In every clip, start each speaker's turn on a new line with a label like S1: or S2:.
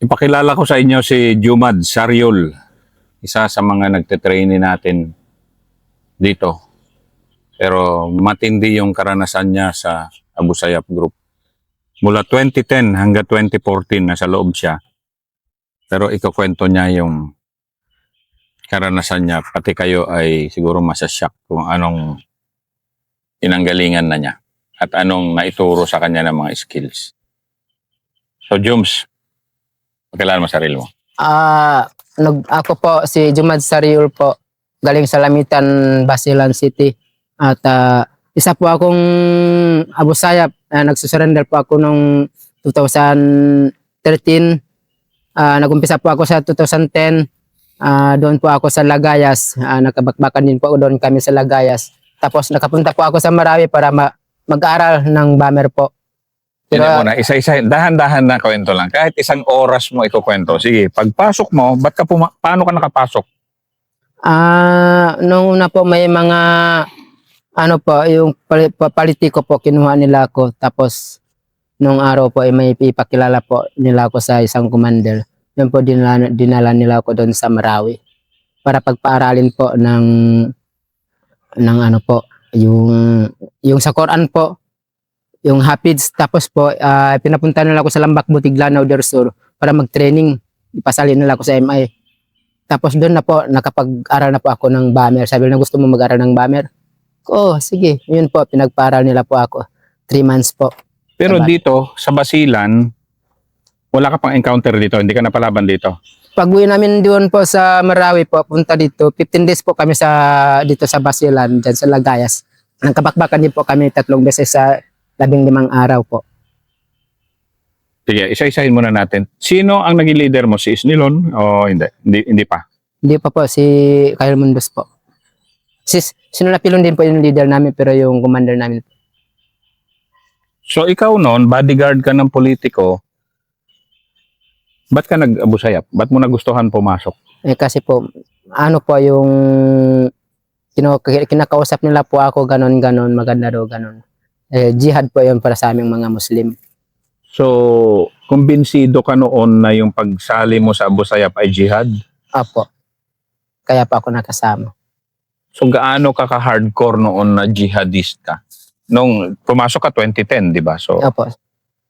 S1: Ipakilala ko sa inyo si Jumad Sariol, isa sa mga nagte-training natin dito. Pero matindi yung karanasan niya sa Abu Sayyaf Group. Mula 2010 hanggang 2014 nasa loob siya. Pero ikukwento niya yung karanasan niya. Pati kayo ay siguro masasyak kung anong inanggalingan na niya at anong naituro sa kanya ng mga skills. So Jums, pakilala mo sarili mo.
S2: Ako po si Jumad Sariol po, galing sa Lamitan, Basilan City. At isa po akong Abu Sayyaf. Nagsusurrender po ako noong 2013. Nagumpisa po ako sa 2010. Doon po ako sa Lagayas. Nakabakbakan din po doon kami sa Lagayas. Tapos nakapunta po ako sa Marawi para mag-aaral ng Bamer po.
S1: Pero muna, isa-isa, dahan-dahan na kwento lang. Kahit isang oras mo ikukwento. Sige, pagpasok mo, paano ka nakapasok?
S2: Nung una po may mga yung politiko po kinuha nila ako. Tapos nung araw po ay may ipakilala po nila ako sa isang commander. Yun po dinala nila ako doon sa Marawi para pagpaaralin po ng yung sa Quran po, yung Hafiz. Tapos po pinapunta nila ako sa Lambak Butiglanaw del Sur para mag-training. Ipasalin nila ako sa MI. Tapos doon na po nakapag-aral na po ako ng Bamer. Sabi nila, gusto mo mag-aral ng Bamer? Sige. Yun po, pinagparal nila po ako. 3 months po.
S1: Pero dito, sa Basilan, wala ka pang encounter dito? Hindi ka napalaban dito?
S2: Pag-uwi namin doon po sa Marawi po, punta dito, 15 days po kami dito sa Basilan, dyan sa Lagayas. Nagkabakbakan din po kami 3 beses sa 15 araw po.
S1: Sige, isa-isahin muna natin. Sino ang naging leader mo? Si Isnilon o hindi? Hindi pa?
S2: Hindi pa po, si Kyle Mundos po. Sinulapilon din po yung leader namin, pero yung commander namin.
S1: So ikaw noon, bodyguard ka ng politiko, ba't ka nag-Abu Sayyaf? Ba't mo nagustuhan pumasok?
S2: Kasi po, yung kinakausap nila po ako, ganon, maganda daw, ganon. Jihad po yun para sa aming mga Muslim.
S1: So, kumbinsido ka noon na yung pagsali mo sa Abu Sayyaf ay jihad?
S2: Apo. Kaya pa ako nakasama.
S1: So, gaano ka ka-hardcore noon na jihadist ka? Nung pumasok ka 2010, di ba? So,
S2: Apo.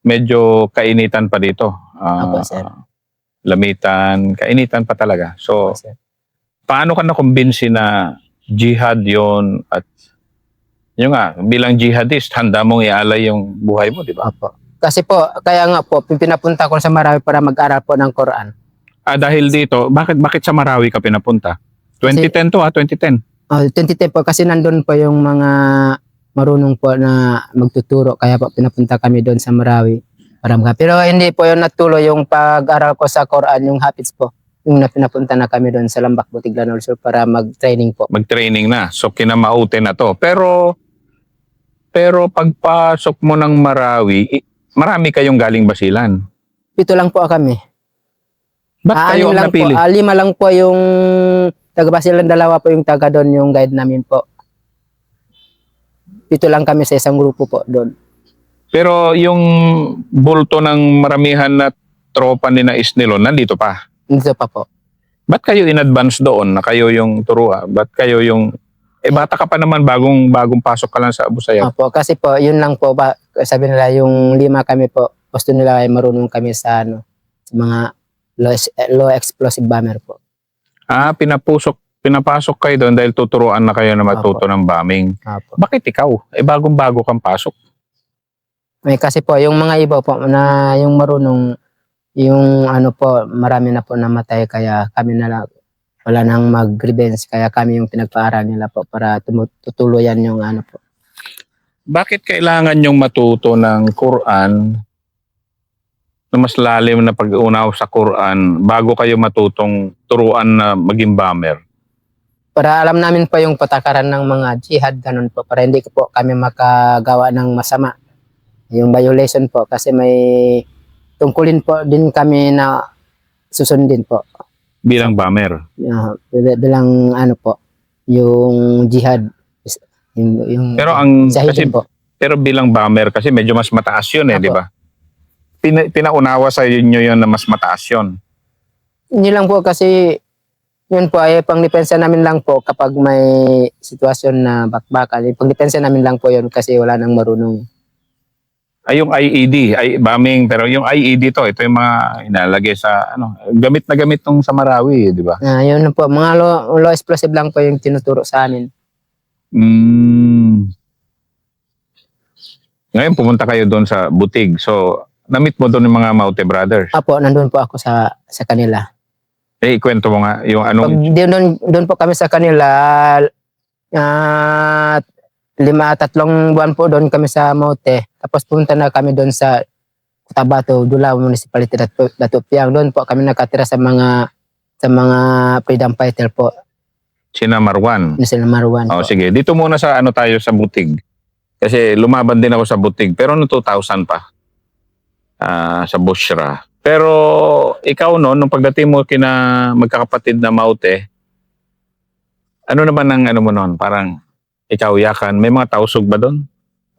S1: medyo kainitan pa dito.
S2: Apo, sir.
S1: Lamitan, kainitan pa talaga. So,
S2: Apo, sir.
S1: paano ka nakumbinsi na jihad yon at yun nga, bilang jihadist, handa mong ialay yung buhay mo, di ba?
S2: Apo. Kasi po, kaya nga po, pinapunta ko sa Marawi para mag-aral po ng Quran.
S1: Dahil dito, bakit sa Marawi ka pinapunta? 2010 to 2010.
S2: 2010 po, kasi nandun po yung mga marunong po na magtuturo. Kaya po pinapunta kami doon sa Marawi. Pero hindi po yung natuloy yung pag-aral ko sa Quran, yung Hafiz po. Yung pinapunta na kami doon sa Lambak Butiglanaw del Sur para mag-training po.
S1: Mag-training na. So kinamaute na to. Pero pagpasok mo ng Marawi, marami kayong galing Basilan.
S2: 7 lang po kami.
S1: Ba't kayo ang napili?
S2: 5 lang po yung taga-Basilan, 2 po yung taga doon, yung guide namin po. 7 lang kami sa isang grupo po doon.
S1: Pero yung bulto ng maramihan na tropa ni na Isnilon, nandito pa?
S2: Dito pa po.
S1: Ba't kayo in-advance doon na kayo yung turuan? Ba't kayo yung... bata ka pa naman, bagong pasok ka lang sa Abu Sayyaf.
S2: Opo, kasi po, yun lang po, sabi nila, yung 5 kami po, gusto nila ay marunong kami sa sa mga low explosive bomber po.
S1: Pinapasok kayo doon dahil tuturuan na kayo na matuto ng bombing.
S2: Opo.
S1: Bakit ikaw? Bagong-bago kang pasok.
S2: Kasi po, yung mga iba po, na yung marunong, yung po, marami na po namatay, kaya kami na lang, wala nang mag-revenge, kaya kami yung pinagpaaral nila po para tutuluyan yung po.
S1: Bakit kailangan yung matuto ng Quran na mas lalim na pag-unaw sa Quran bago kayo matutong turuan na maging bomber?
S2: Para alam namin po yung patakaran ng mga jihad, ganun po, para hindi po kami makagawa ng masama. Yung violation po, kasi may tungkulin po din kami na susundin po.
S1: Bilang bomber?
S2: Bilang po, yung jihad. Yung
S1: pero bilang bomber kasi medyo mas mataas yun di ba? pinaunawa sa inyo yun na mas mataas yun?
S2: Hindi lang po kasi yun po ay pangdepensa namin lang po kapag may sitwasyon na bakbakan. Pangdepensa namin lang po yun kasi wala nang marunong.
S1: Ay, yung IED, ay bombing, pero yung IED ito yung mga inalagay sa, gamit na gamit nung sa Marawi, di ba?
S2: Yun lang po, mga low explosive lang po yung tinuturo sa amin.
S1: Ngayon pumunta kayo doon sa Butig. So, na-meet mo doon yung mga Maute Brothers.
S2: Apo, nandun po ako sa kanila.
S1: Ikwento mo nga yung
S2: Pag doon po kami sa kanila, 3 buwan po doon kami sa Maute. Tapos punta na kami doon sa Cotabato, Dulao Municipality, Datupiang. Doon po kami nakatira sa mga freedom fighter po.
S1: Sina Marwan.
S2: Sila Marwan po.
S1: Sige. Dito muna sa tayo sa Butig. Kasi lumaban din ako sa Butig. Pero no 2000 pa. Sa Bushra. Pero ikaw nung pagdating mo kina magkakapatid na Maute, ano naman ang mo noon? Parang ikaw yakan. May mga tausog ba doon?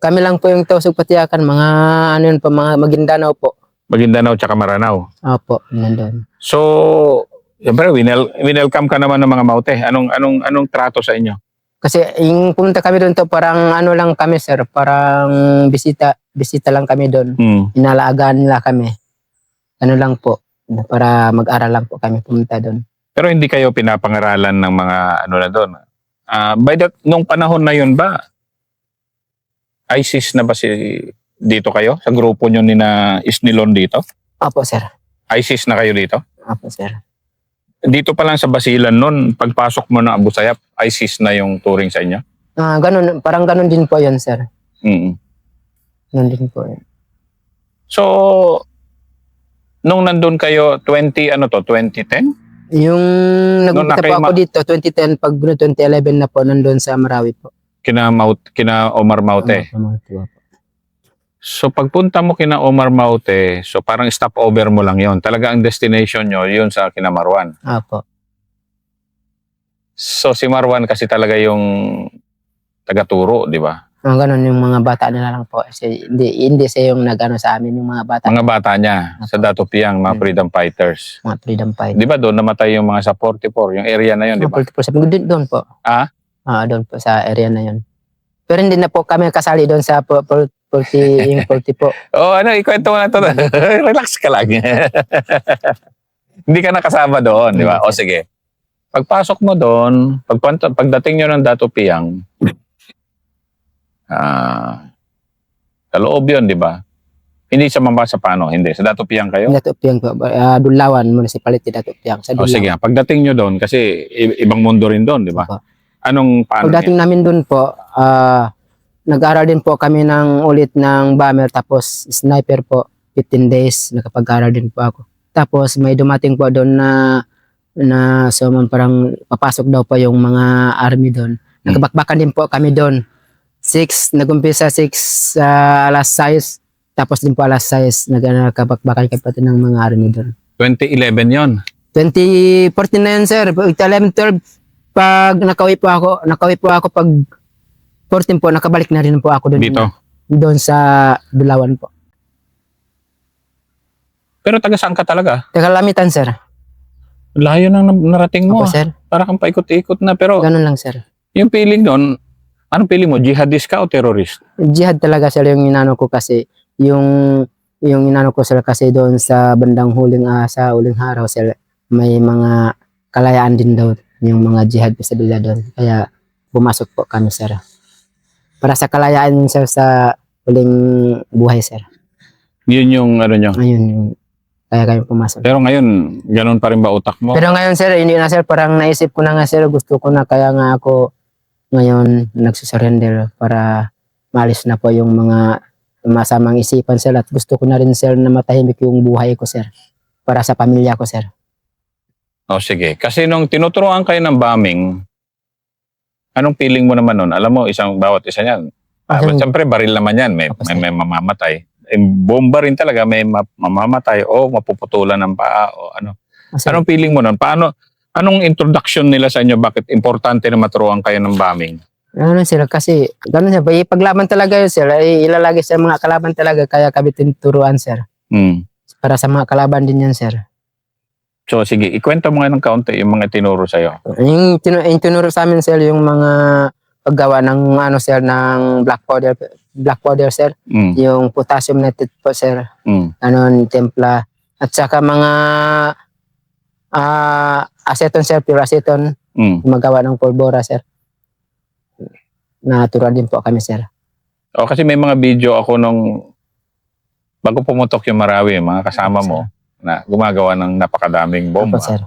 S2: Kami lang po yung tausog patiyakan. Mga yun po, mga Maguindanao po.
S1: Maguindanao tsaka Maranao.
S2: Opo, nandun.
S1: So, siyempre, winelcome ka naman ng mga Maute. Anong trato sa inyo?
S2: Kasi yung pumunta kami doon to, parang lang kami sir, parang bisita lang kami doon. Inalagaan nila kami. Lang po, para mag-aral lang po kami pumunta doon.
S1: Pero hindi kayo pinapangaralan ng mga na doon? Nung panahon na yun ba, ISIS na ba dito kayo? Sa grupo nyo ni na Isnilon dito?
S2: Opo sir.
S1: ISIS na kayo dito?
S2: Opo sir.
S1: Dito pa lang sa Basilan nun, pagpasok mo ng Abu Sayyaf, ISIS na yung touring sa inyo?
S2: Ganun, parang ganun din po yun, sir. Ganun din po yun.
S1: So, nung nandun kayo, 2010?
S2: Yung nagpunta po ako dito, 2010, pag 2011 na po, nandun sa Marawi po.
S1: Kina Omar Maute? So pagpunta mo kina Omar Maute, so parang stopover mo lang yon. Talaga ang destination nyo, yun sa kina Marwan.
S2: Apo.
S1: So si Marwan kasi talaga yung taga-turo, di ba?
S2: Ganun yung mga bata nila lang po. Hindi siya yung nag-ano sa amin, yung mga bata.
S1: Mga bata niya, sa Datupiang, mga freedom fighters.
S2: Mga freedom fighters.
S1: Di ba doon namatay yung mga sa 44, yung area na yun, di ba?
S2: 44, doon po. Doon po sa area na yun. Pero hindi na po kami kasali doon sa 40 po.
S1: Ikwento mo na ito. Relax ka lang. Hindi ka nakasama doon, di ba? O sige. Pagpasok mo doon, pagdating nyo ng Datupiang, sa loob yun, di ba? Hindi sa Mambasa paano? Hindi. Sa Datupiang kayo?
S2: Datupiang po. Dulawan Municipality, Datupiang. Sa Dulawan.
S1: Sige. Pagdating nyo doon, kasi ibang mundo rin doon, di ba? Paano
S2: pagdating namin doon po, nag-aral din po kami ng ulit ng bomber, tapos sniper po, 15 days, nakapag-aral din po ako. Tapos may dumating po doon na so parang papasok daw po yung mga army doon. Nakabakbakan din po kami doon. Nag-umpisa 6, alas 6, tapos din po alas 6, nakabakbakan kami pati ng mga army doon.
S1: 2011 yon.
S2: 2014 na yun, sir. 11, 12, pag nakauwi po ako pag 14 po, nakabalik na rin po ako doon.
S1: Dito?
S2: Doon sa Dulawan po.
S1: Pero taga saan ka talaga?
S2: Taga Lamitan, sir.
S1: Layo nang narating mo.
S2: Opo, sir.
S1: Para kang paikot-ikot na. Pero
S2: ganun lang, sir.
S1: Yung feeling doon, anong feeling mo? Jihadist ka o terrorist?
S2: Jihad talaga, sir, yung inano ko kasi. Yung inano ko, sir, kasi doon sa bandang sa uling araw, sir, may mga kalayaan din daw yung mga jihad sa dula doon. Kaya pumasok po kami, sir. Para sa kalayaan, sir, sa uling buhay, sir.
S1: Yun yung nyo?
S2: Ayun, kaya kami pumasok.
S1: Pero ngayon, ganun pa rin ba utak mo?
S2: Pero ngayon, sir, hindi na, sir, parang naisip ko na nga, sir, gusto ko na, kaya nga ako ngayon nagsusurrender para maalis na po yung mga masamang isipan, sir, at gusto ko na rin, sir, na matahimik yung buhay ko, sir, para sa pamilya ko, sir.
S1: Sige. Kasi nung tinuturuan kayo ng bombing, anong feeling mo naman nun? Alam mo, bawat isa niyan. Siyempre, baril naman yan. May mamamatay. Bomba rin talaga, may mamamatay o mapuputulan ng paa o ano. Anong feeling mo nun? Anong introduction nila sa inyo? Bakit importante na maturuan kayo ng bombing?
S2: Ano, sir, kasi gano'n, sir, paglaban talaga yun, sir, ilalagay sa mga kalaban talaga, kaya kami tinuturuan, sir.
S1: Mm.
S2: Para sa mga kalaban din yan, sir.
S1: So sige, ikwento mo nga ng kaunti yung mga tinuro sa'yo.
S2: Yung tinuro sa amin, sir, yung mga paggawa ng ano, sir, ng black powder, sir.
S1: Mm.
S2: Yung potassium nitrate po, sir.
S1: Mm.
S2: Timpla. At saka mga aceton, sir, pure aceton.
S1: Mm.
S2: Gumagawa ng pulbora, sir. Natural din po kami, sir.
S1: O kasi may mga video ako nung bago pumutok yung Marawi, mga kasama mo na gumagawa ng napakadaming bomba.
S2: Opo, sir.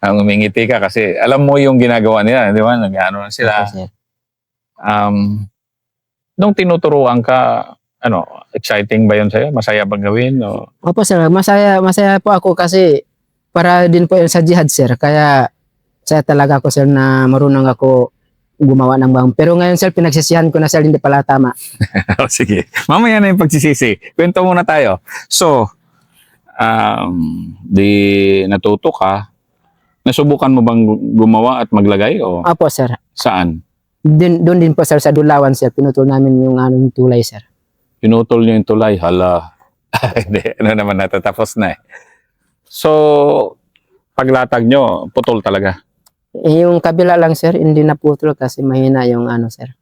S1: Ang umingiti ka kasi alam mo yung ginagawa nila, di ba? Nag-ano na sila.
S2: Opo, sir.
S1: Nung tinuturuan ka, ano, exciting ba yun sa'yo? Masaya bang gawin? O?
S2: Opo, sir. Masaya po ako kasi para din po yun sa jihad, sir. Kaya saya talaga ako, sir, na marunong ako gumawa ng bomba. Pero ngayon, sir, pinagsisihan ko na, sir, hindi pala tama.
S1: Sige. Mamaya na yung pagsisisi. Kwento muna tayo. So, di natuto ka. Nasubukan mo bang gumawa at maglagay? O
S2: Opo, sir.
S1: saan?
S2: Doon din po, sir, sa Dulawan, sir. Pinutol namin yung anong tulay, sir.
S1: Pinutol niyo yung tulay. Hala. Hindi. Ano naman natatapos na eh. So, paglatag nyo, putol talaga.
S2: Yung kabila lang, sir, hindi naputol kasi mahina yung ano, sir.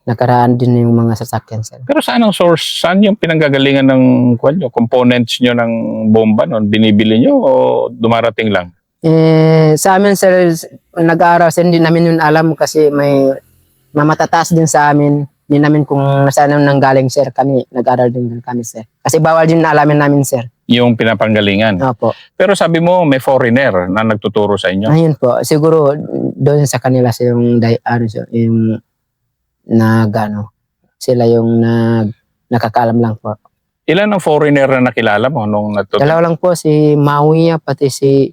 S2: Nakaraan din yung mga sasakyan, sir.
S1: Pero saan ang source? Saan yung pinanggagalingan ng components nyo ng bomba noon? Binibili nyo o dumarating lang?
S2: Sa amin, sir, nag-aaral, sir, hindi namin yun alam kasi may mamatataas din sa amin. Hindi namin kung saan nang nanggaling, sir. Kami, nag-aaral din kami, sir. Kasi bawal din na alamin namin, sir.
S1: Yung pinapanggalingan.
S2: Opo.
S1: Pero sabi mo, may foreigner na nagtuturo sa inyo.
S2: Ayun po. Siguro, doon sa kanila, sir, yung nagano. Sila yung nakakaalam lang po.
S1: Ilan ang foreigner na nakilala mo nung natuturo?
S2: Dalawa lang po, si Maui, pati si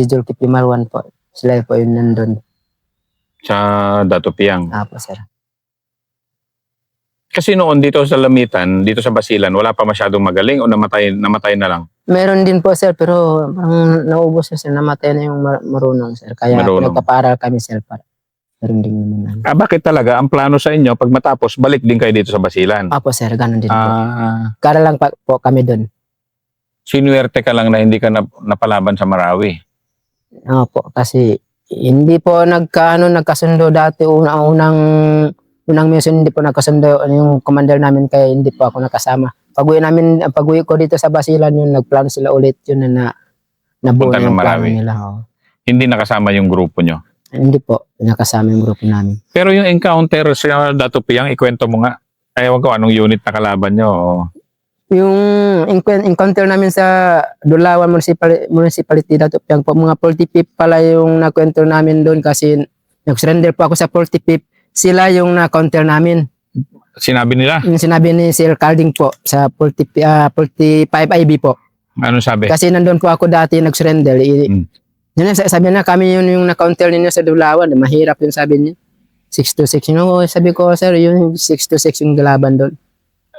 S2: Zulkifli Marwan po. Sila po yun nandun.
S1: Sa Datopiang.
S2: Apo, sir.
S1: Kasi noon dito sa Lamitan, dito sa Basilan, wala pa masyadong magaling o namatay na lang.
S2: Meron din po, sir, pero parang naubos na, sir. Namatay na yung marunong, sir. Kaya
S1: Marunong.
S2: nagpaparal kami, sir. Meron din naman.
S1: Bakit talaga? Ang plano sa inyo, pag matapos, balik din kayo dito sa Basilan.
S2: Apo, sir. Ganun din po.
S1: Ah,
S2: Kara lang po kami doon.
S1: sinuwerte ka lang na hindi ka napalaban sa Marawi.
S2: Opo, kasi hindi po nagkasundo dati unang mission, hindi po nagkasundo yung commander namin kaya hindi po ako nakasama. Pag-uwi ko dito sa Basilan, yun nagplano sila ulit yun na nabuo
S1: Punta
S2: na
S1: ng
S2: yung plano
S1: Marawi.
S2: nila. Oh.
S1: Hindi nakasama yung grupo nyo.
S2: Hindi po nakasama yung grupo namin.
S1: Pero yung encounter sa Datopiang, ikwento mo nga. Ewan ko anong unit na kalaban nyo.
S2: Yung encounter namin sa Dulawan Municipality Datopiang po, mga 45 pala yung nakwento namin doon kasi nag-surrender po ako sa 45. Sila yung na-counter namin.
S1: Sinabi nila?
S2: Yung sinabi ni Sir Carding po sa 45 IB po.
S1: Ano sabi?
S2: Kasi nandun po ako dati nag-surrender. Yun, sabi na kami yun yung na-counter ninyo sa Dulawan. Mahirap yun sabi niya. 6-6. Sabi ko, sir, yun 6-6 yung galaban doon.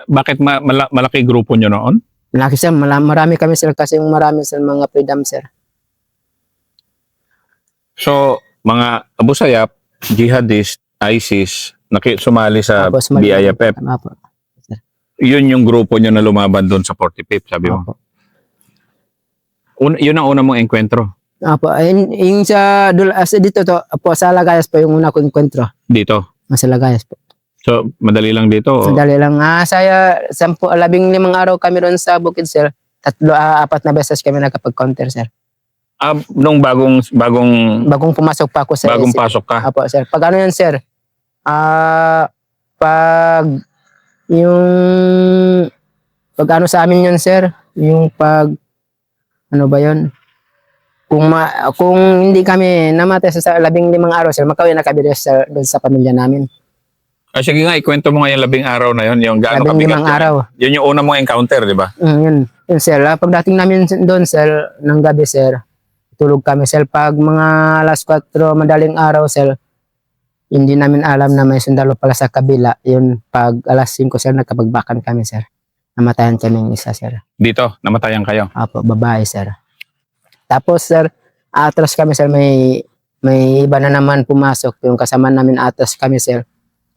S1: Bakit malaki grupo nyo noon?
S2: Malaki, sir. Marami kami, sir. Kasi yung marami sa mga freedom, sir.
S1: So, mga Abu Sayyaf, jihadist, ISIS, sumali sa
S2: Tapos,
S1: BIFF.
S2: Tama po.
S1: Yun yung grupo nyo na lumaban doon sa 45, sabi mo.
S2: Opo.
S1: Yun ang una mong enkwentro
S2: Opo. Yung dito to, po, sa Lagayas po yung una ko enkwentro.
S1: dito.
S2: Sa Lagayas po.
S1: So, madali lang dito.
S2: Sandali lang. Saya 15 araw kami ron sa Bukid, sir. 4 na beses kami nakapag-counter, sir.
S1: Nung bagong
S2: Bagong pumasok pa ako, sir.
S1: bagong pasok ka.
S2: Apo, sir. Pag ano yan, sir? Pag ano sa amin yun, sir? Yung ano ba yun? Kung hindi kami namatay sa 15 araw, sir, makauwi na kami doon sa pamilya namin.
S1: Sige nga, ikwento mo nga yung 10 araw na yun, yung gaano
S2: 15
S1: kabigat yun.
S2: araw.
S1: Yun yung una mong encounter, di ba?
S2: Yun, sir. Pagdating namin doon, sir, ng gabi, sir, tulog kami, sir. Pag mga alas 4, madaling araw, sir, hindi namin alam na may sundalo pala sa kabila. Yun, pag alas 5, sir, nagkabagbakan kami, sir. Namatayan kami ng isa, sir.
S1: Dito, namatayan kayo.
S2: Apo, babae, sir. Tapos, sir, atras kami, sir, may iba na naman pumasok. Yung kasama namin atras kami, sir.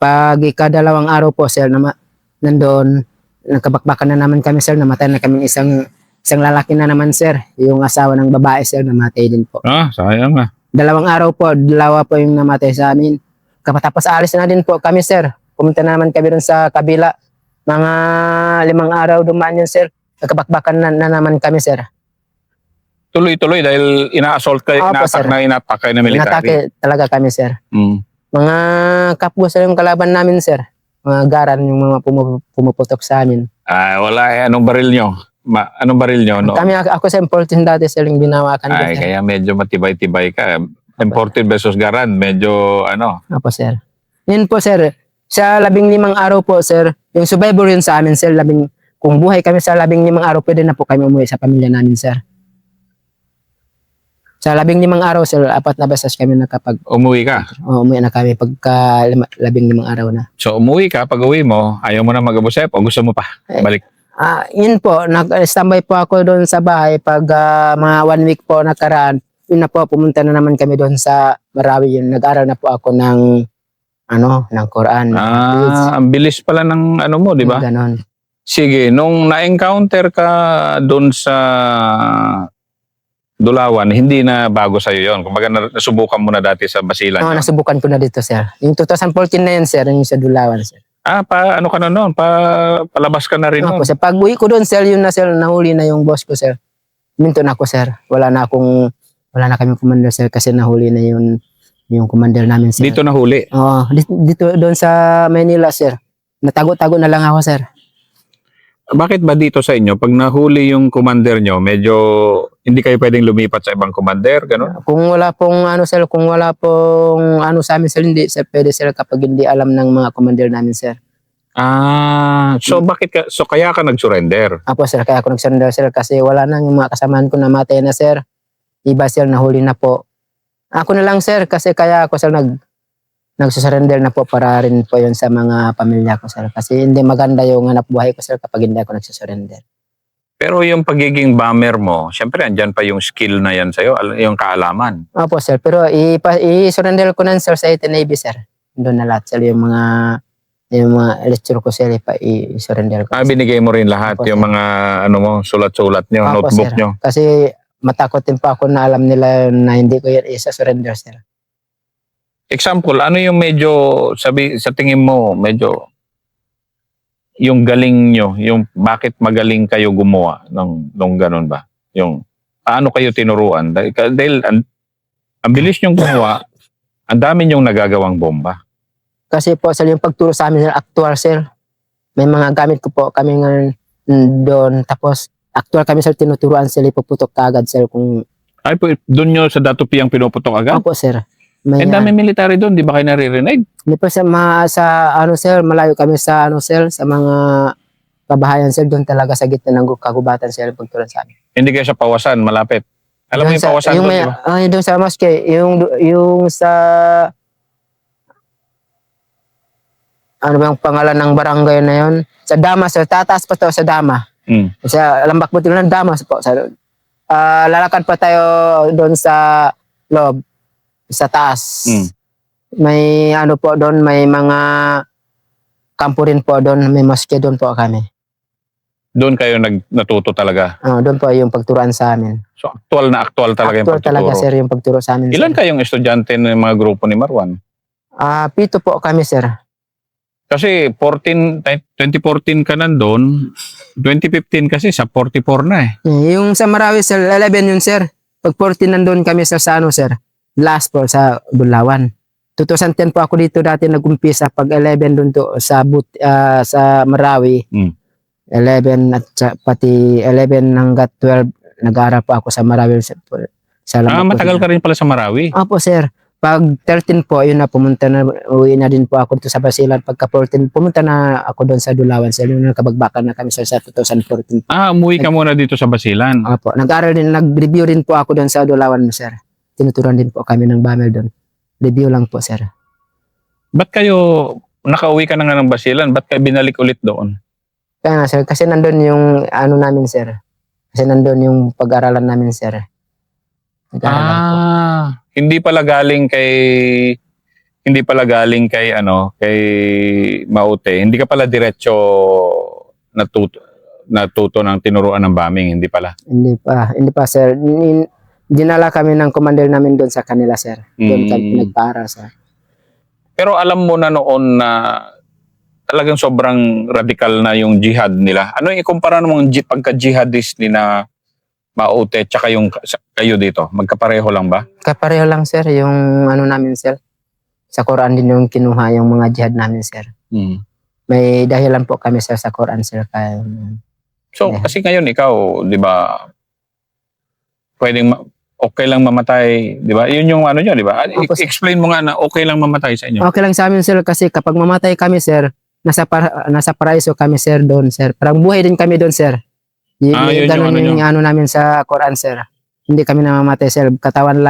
S2: Pag ikadalawang araw po, sir, nandoon, nagkabakbakan na naman kami sir, namatay na kami isang lalaki na naman sir, yung asawa ng babae sir, namatay din po.
S1: Sayang ah.
S2: 2 araw po, 2 po yung namatay sa amin. Kapatapos alis na din po kami sir, pumunta na naman kami rin sa kabila, mga 5 araw dumaan yun sir, nagkabakbakan na naman kami sir.
S1: Tuloy-tuloy dahil ina-assault kayo,
S2: Opo, sir.
S1: inatak kayo na military.
S2: Inatake talaga kami sir.
S1: Mm.
S2: Mga kapgo sir yung kalaban namin sir, mga garan yung mga pumuputok sa amin.
S1: Wala anong baril nyo? Anong baril nyo? No?
S2: Ako sa 14 dati sir yung binawakan ko
S1: Ay,
S2: sir.
S1: kaya medyo matibay-tibay ka. Imported versus garan, medyo
S2: Opo sir. Yun po sir, sa 15 araw po sir, yung survivor yun sa amin sir, kung buhay kami sa 15 araw, pwede na po kami umuwi sa pamilya namin sir. Sa 15 araw sir, 4 na beses kami
S1: umuwi ka.
S2: umuwi na kami pagka 15 araw na.
S1: So umuwi ka, pag uwi mo, ayaw mo na mag-abusep o gusto mo pa balik?
S2: Yun po, nag-standby po ako doon sa bahay pag mga 1 week po nakaraan. Yun na po, pumunta na naman kami doon sa Marawi yun. Nag-aral na po ako ng Quran.
S1: Ang bilis pala ng mo, di ba?
S2: Ganon.
S1: Sige, nung na-encounter ka doon sa Dulawan, hindi na bago sa'yo yun. Kumbaga nasubukan mo na dati sa Basilan.
S2: Oo, nasubukan ko na dito sir. Yung 2014 na yun sir, yung sa Dulawan sir.
S1: Ano ka na noon? Palabas ka na rin noon.
S2: Opo, sir. Pag uwi ko doon sir, yun na sir, nahuli na yung boss ko sir. Minto na ako sir. Wala na kaming commander sir kasi nahuli na yung commander namin sir.
S1: Dito nahuli?
S2: Oo, dito doon sa Manila sir. Natago-tago na lang ako sir.
S1: Bakit ba dito sa inyo, pag nahuli yung commander nyo, medyo hindi kayo pwedeng lumipat sa ibang commander, gano'n?
S2: Kung wala pong sir, kung wala pong sa amin sir, hindi sir, pwede sir kapag hindi alam ng mga commander namin sir.
S1: So kaya ka nag-surrender?
S2: Apo sir, kaya ako nag-surrender sir kasi wala na yung mga kasamahan ko namatay na sir. Iba sir, nahuli na po. Ako na lang sir kasi kaya ako sir nagsusurrender na po para rin po yun sa mga pamilya ko sir. Kasi hindi maganda yung hanap buhay ko sir kapag hindi ako nagsusurrender.
S1: Pero yung pagiging bomber mo, syempre andyan pa yung skill na yan sa'yo, yung kaalaman.
S2: Opo sir, pero i-surrender ko na sir sa 18 Navy sir. Doon na lahat sir, yung mga lecture ko sir, i-surrender ko.
S1: Binigay mo rin lahat,
S2: Opo,
S1: yung
S2: sir.
S1: mga sulat-sulat nyo,
S2: Opo,
S1: notebook
S2: sir.
S1: nyo.
S2: Kasi matakot din pa ako na alam nila na hindi ko yan isa-surrender sir.
S1: Example, ano yung medyo, sa tingin mo, medyo yung galing nyo, yung bakit magaling kayo gumawa nung ganun ba? Yung paano kayo tinuruan? Dahil ang bilis nyong gumawa, ang dami nyong nagagawang bomba.
S2: Kasi po sir, yung pagturo sa amin sir, actual sir. May mga gamit ko po kami ngayon doon. Tapos actual kami sir, tinuturuan sila, ipuputok kaagad sir.
S1: Doon nyo sa Datupi ang pinuputok agad?
S2: Opo sir. May
S1: dami military doon, di ba kayo naririnig?
S2: Hindi po sir, sir, malayo kami sa sir, sa mga kabahayan sir, doon talaga sa gitna ng kagubatan sir, pagtulong sa amin.
S1: Hindi kayo sa Pawasan, malapit. Alam mo yung Pawasan doon, di ba?
S2: Doon sa mosque, yung sa ano bang pangalan ng barangay na yun? Sa Dama sir, tataas pa to sa Dama. Sa Lambak Butil ng Dama po sir. Lalakad pa tayo doon sa loob, sa taas. May po doon, may mga kampo rin po doon, may mosque doon po kami.
S1: Doon kayo natuto talaga?
S2: Doon po yung pagturuan sa amin.
S1: So actual talaga yung pagtuturo?
S2: Actual talaga sir yung pagturo sa amin.
S1: Ilan kayong estudyante ng mga grupo ni Marwan?
S2: 7 po kami sir.
S1: Kasi 2014 ka nandun, 2015 kasi sa 44 na eh.
S2: Yung sa Marawi sir, 11 yun sir. Pag 14 nandun kami sir sa sir. Last po sa Bulawan. 2010 po ako dito dati nag-umpisa pag 11 doon to sa Marawi. 11 at pati 11 hanggang 12 nag-aaral po ako sa Marawi sa
S1: matagal ka rin pala sa Marawi.
S2: Opo sir. Pag 13 po, yun na uwi na din po ako dito sa Basilan. Pagka 14, pumunta na ako doon sa Dulawan sir. Yung nakabagbakan na kami sir sa 2014.
S1: Umuwi ka muna dito sa Basilan.
S2: Opo, nag-review rin po ako doon sa Dulawan sir. Tinuturuan din po kami ng BAMEL doon. Review lang po, sir.
S1: Ba't kayo, nakauwi ka na nga ng Basilan, ba't kayo binalik ulit doon?
S2: Kaya nga, sir, kasi nandun yung namin, sir. Kasi nandun yung pag-aralan namin, sir.
S1: Hindi pala galing kay kay Maute. Hindi ka pala diretso natuto ng tinuruan ng bombing, hindi pala.
S2: Hindi pa sir. Dinala kami ng commander namin doon sa kanila sir. Doon kami pinagpaaral sir.
S1: Pero alam mo na noon na talagang sobrang radical na yung jihad nila. Ano yung ikumpara ng mga pagka-jihadist ni na Maute tsaka yung kayo dito? Magkapareho lang ba?
S2: Kapareho lang sir yung ano namin sir. Sa Quran din yung kinuha yung mga jihad namin sir. May dahilan po kami sir sa Quran sir. Kaya,
S1: So, kasi ngayon ikaw, di ba, pwedeng okay lang mamatay, di ba? Yun yung ano nyo, di ba?
S2: Opo, sir.
S1: Explain mo nga na okay lang mamatay sa inyo.
S2: okay lang sa amin sir kasi kapag mamatay kami sir, nasa paraiso kami sir doon sir. Parang buhay din kami doon sir.
S1: Yun yung
S2: Ganun
S1: ano
S2: yung ano namin sa Quran sir. Hindi kami namamatay sir. Katawan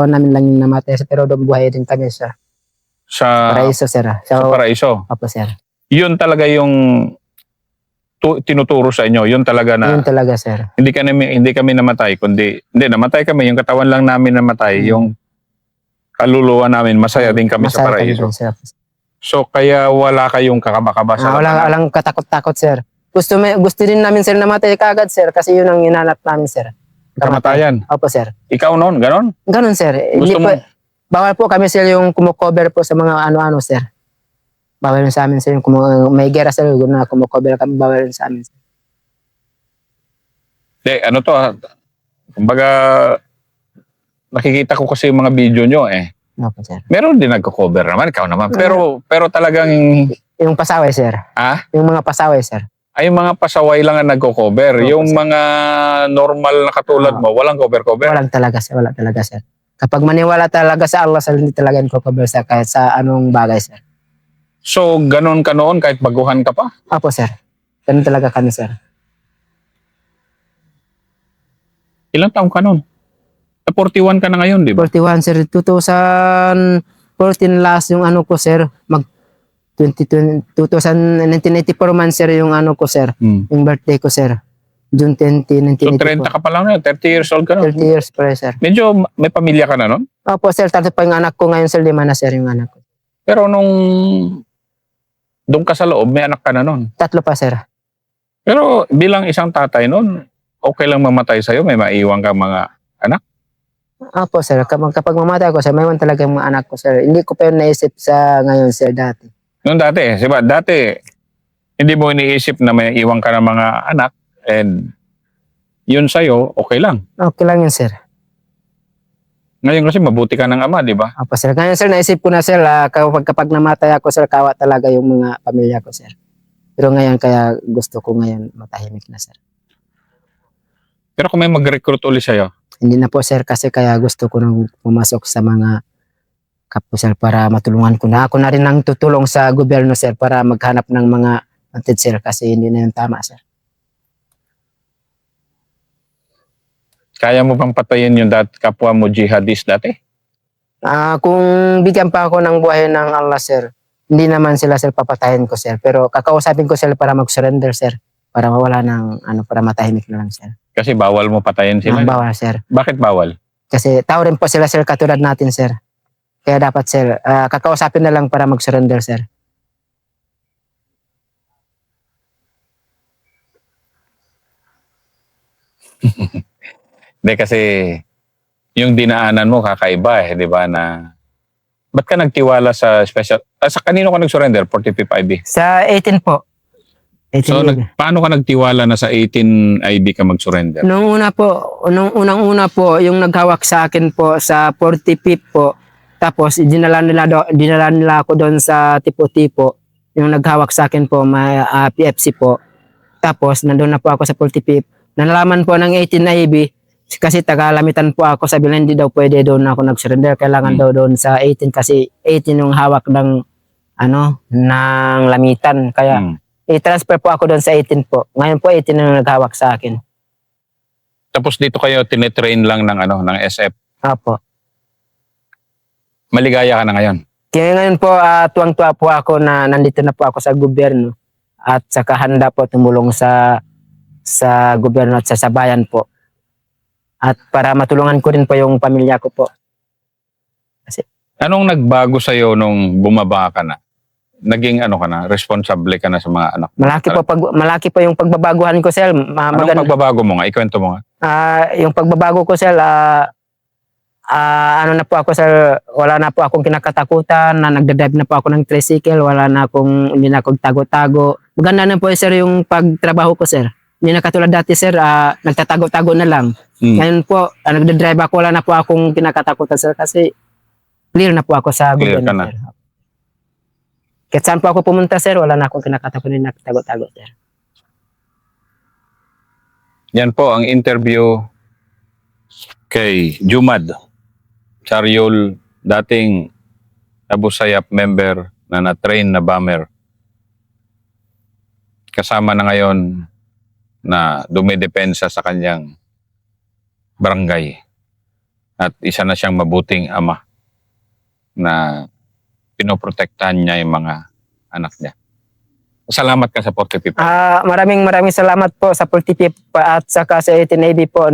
S2: namin lang yung namatay sir. Pero doon buhay din kami sir.
S1: Sa
S2: Paraiso sir.
S1: sa paraiso.
S2: Opo sir.
S1: Yun talaga yung tinuturo sa inyo. Yun talaga na
S2: Yun talaga sir.
S1: hindi kami namatay, kundi hindi namatay kami, yung katawan lang namin namatay, yung kaluluwa namin masaya din kami sa
S2: Masaya
S1: paraiso.
S2: doon, sir.
S1: So kaya wala kayong kakaba-kaba sa labanan.
S2: Walang katakot-takot sir. Gusto din namin sir namatay kaagad sir kasi yun ang hinanap namin sir.
S1: Kamatayan.
S2: Opo sir.
S1: Ikaw noon, ganon?
S2: Ganun sir. Hindi
S1: Gusto
S2: po,
S1: mo?
S2: bawal po kami sir yung kumukover po sa mga ano-ano sir. Bawal yun sa amin sir. May gera sir na kumukover kami, bawal yun sa amin sir.
S1: Ano to, kumbaga, nakikita ko kasi yung mga video nyo eh.
S2: Opo sir.
S1: Meron din nagko-cover naman, ikaw naman. Pero talagang,
S2: Yung pasaway sir. Yung mga pasaway sir.
S1: ay mga pasaway lang ang nagko-cover.
S2: Opo,
S1: Yung
S2: sir.
S1: mga normal na katulad mo, walang cover-cover.
S2: Wala talaga sir. Kapag maniwala talaga sa Allah sir, hindi talaga ko-cover sir kahit sa anong bagay sir.
S1: So, ganon ka noon kahit baguhan ka pa?
S2: Opo sir. Ganun talaga kami sir.
S1: Ilang taong ka noon? 41 ka na ngayon, di ba?
S2: 41 sir. 2014 last yung ano ko sir. 1984 man sir yung ano ko sir. Yung birthday ko sir. June 10,
S1: So,
S2: 1984.
S1: 30 ka pa lang na, 30 years old ka na.
S2: 30 years pa rin, sir.
S1: Medyo may pamilya ka na noon?
S2: Opo sir, tatlo pa yung anak ko ngayon sir. 5 na sir yung anak ko.
S1: Pero nung doon ka sa loob, may anak ka na noon.
S2: 3 pa sir.
S1: Pero bilang isang tatay noon, okay lang mamatay sa'yo, may maiwan ka mga anak.
S2: Opo sir, kapag mamatay ko sir, may one talaga yung mga anak ko sir. Hindi ko pa yun naisip sa ngayon sir dati.
S1: Noon dati, diba? Dati, hindi mo iniisip na may iwan ka ng mga anak and yun sa'yo, okay lang.
S2: Okay lang yun sir.
S1: Ngayon kasi mabuti ka ng ama, di ba?
S2: Opo sir, ngayon sir naisip ko na sir, kapag namatay ako sir, kawa talaga yung mga pamilya ko sir. Pero ngayon kaya gusto ko ngayon matahimik na sir.
S1: Pero kung may mag-recruit ulit sa'yo,
S2: Hindi na po sir kasi kaya gusto ko nang pumasok sa mga kapwa sir para matulungan ko na. Ako na rin ang tutulong sa gobyerno sir para maghanap ng mga wanted sir kasi hindi na yung tama sir.
S1: kaya mo bang patayin yung kapwa mo jihadist dati?
S2: Kung bigyan pa ako ng buhay ng Allah sir, hindi naman sila sir papatayin ko sir. Pero kakausapin ko sila para mag-surrender sir. Para mawala ng para matahimik na lang sir.
S1: Kasi bawal mo patayin sila.
S2: Bawal sir.
S1: Bakit bawal?
S2: Kasi tao rin po sila sir katulad natin sir. Kaya dapat sir, kakausapin na lang para mag-surrender sir.
S1: Hindi kasi yung dinaanan mo kakaiba di ba na ba't ka nagtiwala sa special sa kanino ka nag-surrender 45 IB?
S2: Sa 18 po. 18
S1: So paano ka nagtiwala na sa 18 IB ka mag-surrender?
S2: Nung unang-una po, yung naghawak sa akin po sa 45 po. Tapos dinala nila ako doon sa tipo-tipo. Yung naghawak sa akin po may PFC po. Tapos nandun na po ako sa 45. Nalaman po ng 18 IB kasi tagalamitan po ako, sabi na hindi daw pwede doon ako nag-surrender, kailangan daw doon sa 18 kasi 18 yung hawak ng ng lamitan, kaya i-transfer po ako doon sa 18 po. Ngayon po 18 yung naghawak sa akin.
S1: Tapos dito kayo tinetrain lang ng ng SF.
S2: Opo.
S1: Maligaya ka na ngayon.
S2: Kaya ngayon po tuwang-tuwa po ako na nandito na po ako sa gobyerno at saka handa po tumulong sa gobyerno at sa bayan po. At para matulungan ko rin po yung pamilya ko po.
S1: Anong nagbago sa'yo nung bumaba ka na? naging ano ka na, responsable ka na sa mga anak mo.
S2: Malaki po yung pagbabaguhan ko, sir.
S1: Anong pagbabago mo nga? Ikwento mo nga.
S2: Yung pagbabago ko, sir, ano na po ako, sir, wala na po akong kinakatakutan, na nagdadrive na po ako ng tricycle, hindi na akong tago-tago. Maganda na po, sir, yung pagtrabaho ko, sir. Hindi na katulad dati, sir, nagtatago-tago na lang. Ngayon po, nagdadrive ako, wala na po akong kinakatakutan, sir, kasi clear na po ako sa
S1: Clear
S2: gobyerno,
S1: ka na.
S2: sir. Kahit saan po ako pumunta, sir, wala na akong kinakatakutan, hindi nagtago-tago, sir.
S1: Yan po ang interview kay Jumad Sariol, dating Abu Sayyaf member na na-train na bomber. Kasama na ngayon na dumidepensa sa kanyang barangay. At isa na siyang mabuting ama na pinoprotektahan niya yung mga anak niya. Salamat ka sa 40 people.
S2: Maraming salamat po sa 40 at saka sa 18AB po.